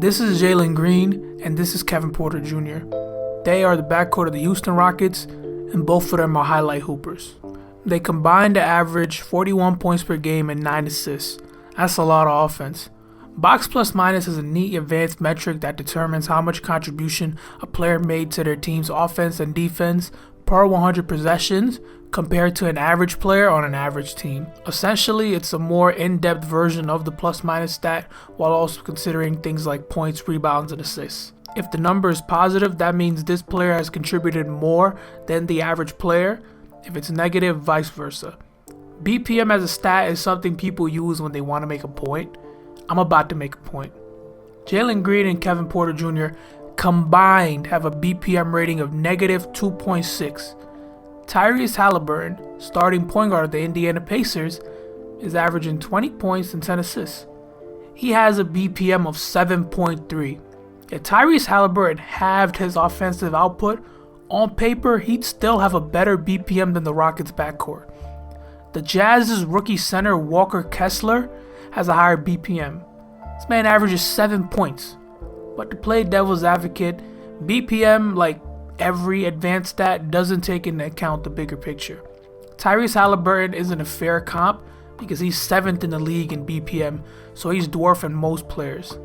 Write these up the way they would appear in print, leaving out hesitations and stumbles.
This is Jalen Green, and this is Kevin Porter Jr. They are the backcourt of the Houston Rockets, and both of them are highlight hoopers. They combined to average 41 points per game and 9 assists. That's a lot of offense. Box plus minus is a neat advanced metric that determines how much contribution a player made to their team's offense and defense per 100 possessions compared to an average player on an average team. Essentially, it's a more in-depth version of the plus-minus stat while also considering things like points, rebounds, and assists. If the number is positive, that means this player has contributed more than the average player. If it's negative, vice versa. BPM as a stat is something people use when they want to make a point. I'm about to make a point. Jalen Green and Kevin Porter Jr. combined have a BPM rating of negative 2.6. Tyrese Halliburton, starting point guard of the Indiana Pacers, is averaging 20 points and 10 assists. He has a BPM of 7.3. If Tyrese Halliburton halved his offensive output, on paper he'd still have a better BPM than the Rockets' backcourt. The Jazz's rookie center Walker Kessler has a higher BPM. This man averages 7 points. But to play devil's advocate, BPM, like every advanced stat, doesn't take into account the bigger picture. Tyrese Halliburton isn't a fair comp because he's 7th in the league in BPM, so he's dwarfing most players.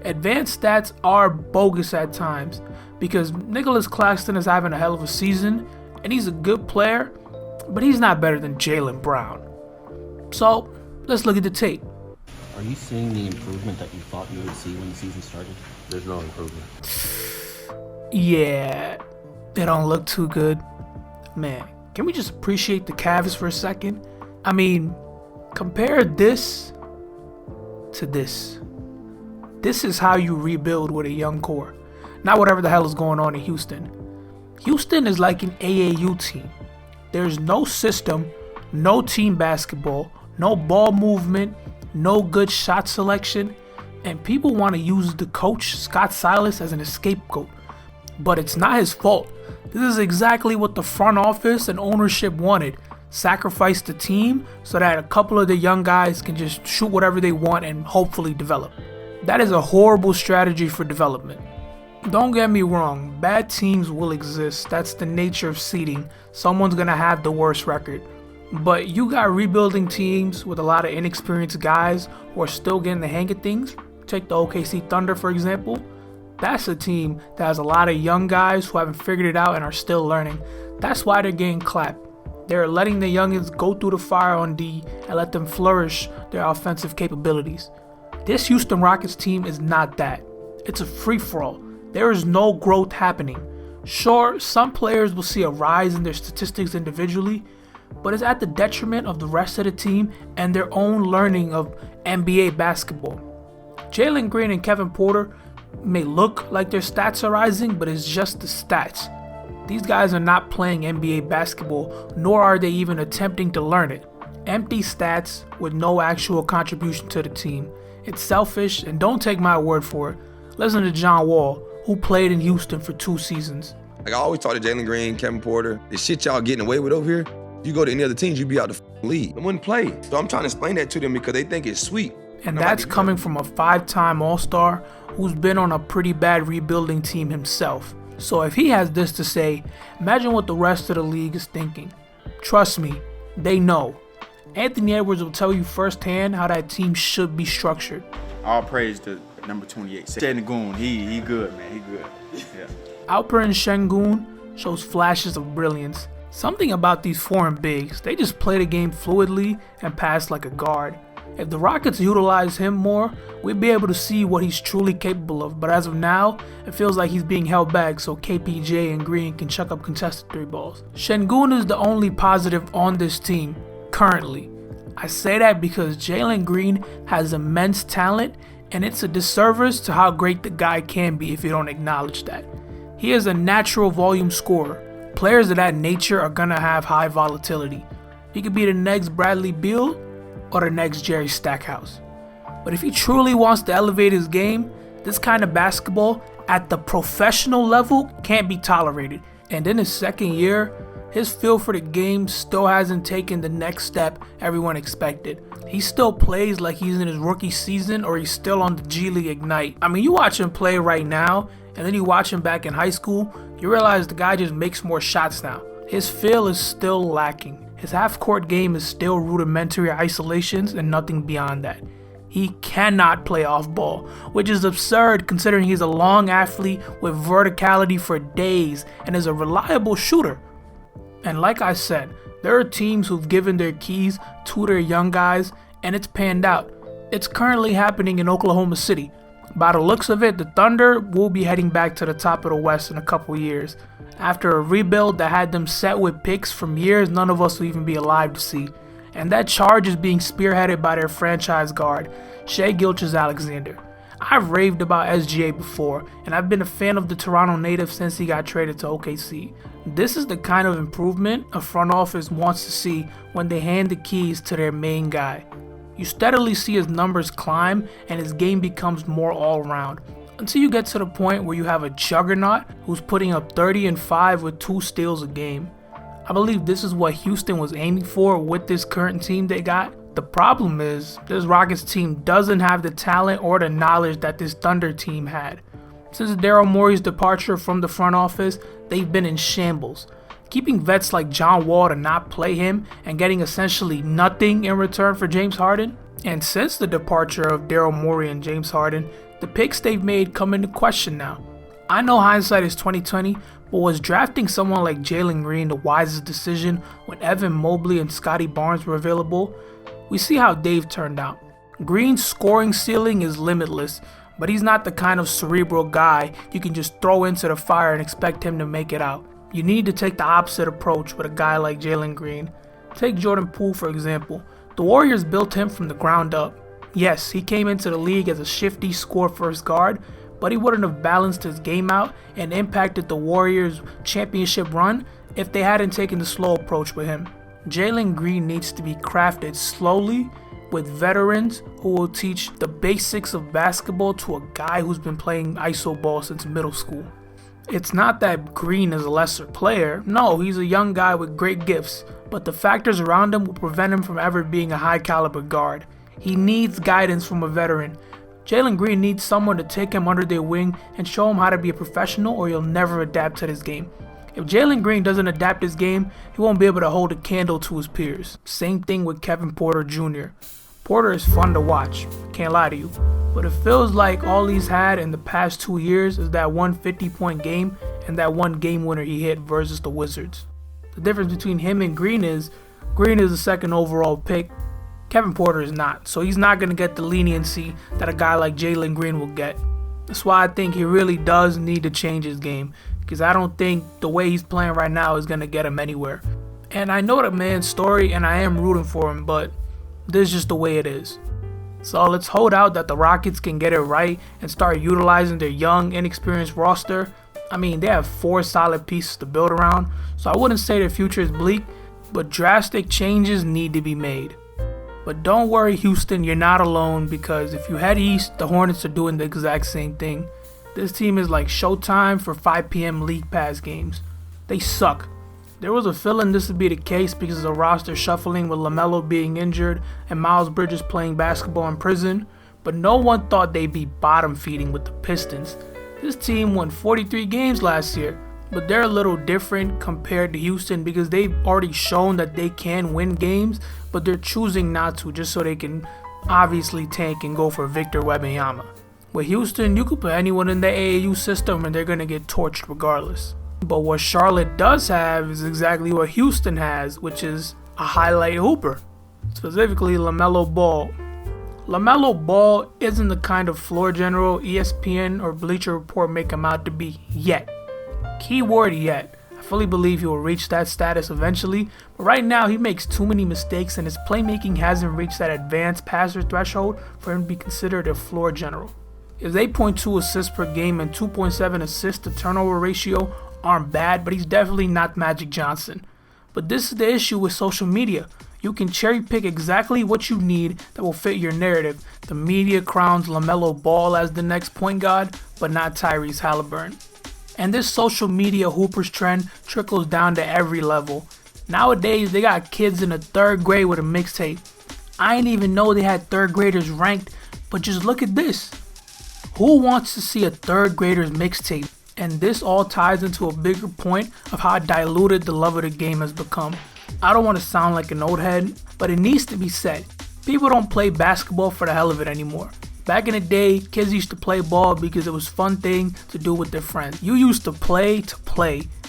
Advanced stats are bogus at times because Nicholas Claxton is having a hell of a season and he's a good player, but he's not better than Jaylen Brown. So let's look at the tape. Are you seeing the improvement that you thought you would see when the season started? There's no improvement. Yeah, they don't look too good. Man, can we just appreciate the Cavs for a second? I mean, compare this to this. This is how you rebuild with a young core. Not whatever the hell is going on in Houston. Houston is like an AAU team. There's no system, no team basketball, no ball movement, no good shot selection, and people want to use the coach, Scott Silas, as an scapegoat. But it's not his fault. This is exactly what the front office and ownership wanted. Sacrifice the team so that a couple of the young guys can just shoot whatever they want and hopefully develop. That is a horrible strategy for development. Don't get me wrong, bad teams will exist. That's the nature of seeding. Someone's going to have the worst record. But you got rebuilding teams with a lot of inexperienced guys who are still getting the hang of things. Take the OKC Thunder, for example. That's a team that has a lot of young guys who haven't figured it out and are still learning. That's why they're getting clapped. They're letting the youngins go through the fire on D and let them flourish their offensive capabilities. This Houston Rockets team is not that. It's a free-for-all. There is no growth happening. Sure, some players will see a rise in their statistics individually, but it's at the detriment of the rest of the team and their own learning of NBA basketball. Jalen Green and Kevin Porter may look like their stats are rising, but it's just the stats. These guys are not playing NBA basketball, nor are they even attempting to learn it. Empty stats with no actual contribution to the team. It's selfish, and don't take my word for it. Listen to John Wall, who played in Houston for 2 seasons. Like I always talk to Jalen Green, Kevin Porter, the shit y'all getting away with over here, you go to any other teams, you be out the league. They wouldn't play. So I'm trying to explain that to them because they think it's sweet. And that's coming from a 5-time All-Star who's been on a pretty bad rebuilding team himself. So if he has this to say, imagine what the rest of the league is thinking. Trust me, they know. Anthony Edwards will tell you firsthand how that team should be structured. All praise to number 28. Sengun, he good, man. He good. Yeah. Alperen Sengun shows flashes of brilliance. Something about these foreign bigs, they just play the game fluidly and pass like a guard. If the Rockets utilize him more, we'd be able to see what he's truly capable of, but as of now, it feels like he's being held back so KPJ and Green can chuck up contested 3 balls. Sengun is the only positive on this team, currently. I say that because Jalen Green has immense talent, and it's a disservice to how great the guy can be if you don't acknowledge that. He is a natural volume scorer. Players of that nature are going to have high volatility. He could be the next Bradley Beal or the next Jerry Stackhouse. But if he truly wants to elevate his game, this kind of basketball at the professional level can't be tolerated. And in his second year, his feel for the game still hasn't taken the next step everyone expected. He still plays like he's in his rookie season or he's still on the G League Ignite. I mean, you watch him play right now and then you watch him back in high school, you realize the guy just makes more shots now. His feel is still lacking. His half-court game is still rudimentary isolations and nothing beyond that. He cannot play off ball, which is absurd considering he's a long athlete with verticality for days and is a reliable shooter. And like I said, there are teams who've given their keys to their young guys and it's panned out. It's currently happening in Oklahoma City. By the looks of it, the Thunder will be heading back to the top of the West in a couple years, after a rebuild that had them set with picks from years none of us will even be alive to see. And that charge is being spearheaded by their franchise guard, Shai Gilgeous-Alexander. I've raved about SGA before, and I've been a fan of the Toronto native since he got traded to OKC. This is the kind of improvement a front office wants to see when they hand the keys to their main guy. You steadily see his numbers climb and his game becomes more all-around, until you get to the point where you have a juggernaut who's putting up 30 and 5 with 2 steals a game. I believe this is what Houston was aiming for with this current team they got. The problem is, this Rockets team doesn't have the talent or the knowledge that this Thunder team had. Since Daryl Morey's departure from the front office, they've been in shambles. Keeping vets like John Wall to not play him and getting essentially nothing in return for James Harden. And since the departure of Daryl Morey and James Harden, the picks they've made come into question now. I know hindsight is 2020, but was drafting someone like Jalen Green the wisest decision when Evan Mobley and Scotty Barnes were available? We see how Dave turned out. Green's scoring ceiling is limitless, but he's not the kind of cerebral guy you can just throw into the fire and expect him to make it out. You need to take the opposite approach with a guy like Jalen Green. Take Jordan Poole for example. The Warriors built him from the ground up. Yes, he came into the league as a shifty score-first guard, but he wouldn't have balanced his game out and impacted the Warriors' championship run if they hadn't taken the slow approach with him. Jalen Green needs to be crafted slowly with veterans who will teach the basics of basketball to a guy who's been playing iso ball since middle school. It's not that Green is a lesser player. No, he's a young guy with great gifts, but the factors around him will prevent him from ever being a high caliber guard. He needs guidance from a veteran. Jalen Green needs someone to take him under their wing and show him how to be a professional or he'll never adapt to this game. If Jalen Green doesn't adapt his game, he won't be able to hold a candle to his peers. Same thing with Kevin Porter Jr. Porter is fun to watch, can't lie to you, but it feels like all he's had in the past 2 years is that one 50-point game and that one game winner he hit versus the Wizards. The difference between him and Green is a second overall pick. Kevin Porter is not, so he's not going to get the leniency that a guy like Jalen Green will get. That's why I think he really does need to change his game, because I don't think the way he's playing right now is going to get him anywhere. And I know the man's story and I am rooting for him, but this is just the way it is. So let's hold out that the Rockets can get it right and start utilizing their young, inexperienced roster. I mean, they have 4 solid pieces to build around, so I wouldn't say their future is bleak, but drastic changes need to be made. But don't worry, Houston, you're not alone, because if you head east, the Hornets are doing the exact same thing. This team is like Showtime for 5 p.m. League Pass games. They suck. There was a feeling this would be the case because of the roster shuffling with LaMelo being injured and Miles Bridges playing basketball in prison, but no one thought they'd be bottom feeding with the Pistons. This team won 43 games last year, but they're a little different compared to Houston because they've already shown that they can win games, but they're choosing not to just so they can obviously tank and go for Victor Wembanyama. With Houston, you could put anyone in the AAU system and they're going to get torched regardless. But what Charlotte does have is exactly what Houston has, which is a highlight hooper, specifically LaMelo Ball. LaMelo Ball isn't the kind of floor general ESPN or Bleacher Report make him out to be yet. Keyword yet. I fully believe he will reach that status eventually, but right now he makes too many mistakes and his playmaking hasn't reached that advanced passer threshold for him to be considered a floor general. His 8.2 assists per game and 2.7 assist to turnover ratio aren't bad, but he's definitely not Magic Johnson. But this is the issue with social media. You can cherry pick exactly what you need that will fit your narrative. The media crowns LaMelo Ball as the next point guard, but not Tyrese Halliburton. And this social media hoopers trend trickles down to every level. Nowadays, they got kids in the 3rd grade with a mixtape. I didn't even know they had 3rd graders ranked, but just look at this. Who wants to see a 3rd grader's mixtape? And this all ties into a bigger point of how diluted the love of the game has become. I don't want to sound like an old head, but it needs to be said. People don't play basketball for the hell of it anymore. Back in the day, kids used to play ball because it was a fun thing to do with their friends. You used to play,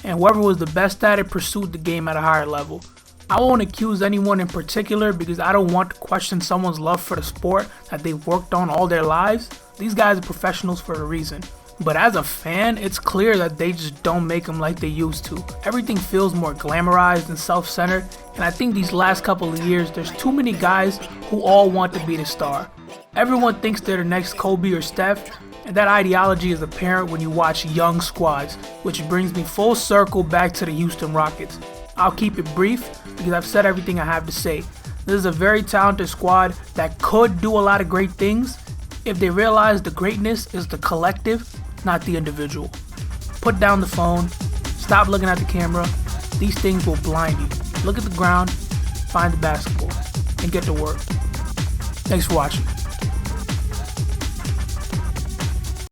and whoever was the best at it pursued the game at a higher level. I won't accuse anyone in particular because I don't want to question someone's love for the sport that they've worked on all their lives. These guys are professionals for a reason. But as a fan, it's clear that they just don't make them like they used to. Everything feels more glamorized and self-centered, and I think these last couple of years, there's too many guys who all want to be the star. Everyone thinks they're the next Kobe or Steph, and that ideology is apparent when you watch young squads, which brings me full circle back to the Houston Rockets. I'll keep it brief because I've said everything I have to say. This is a very talented squad that could do a lot of great things if they realize the greatness is the collective, not the individual. Put down the phone, stop looking at the camera. These things will blind you. Look at the ground, find the basketball, and get to work. Thanks for watching.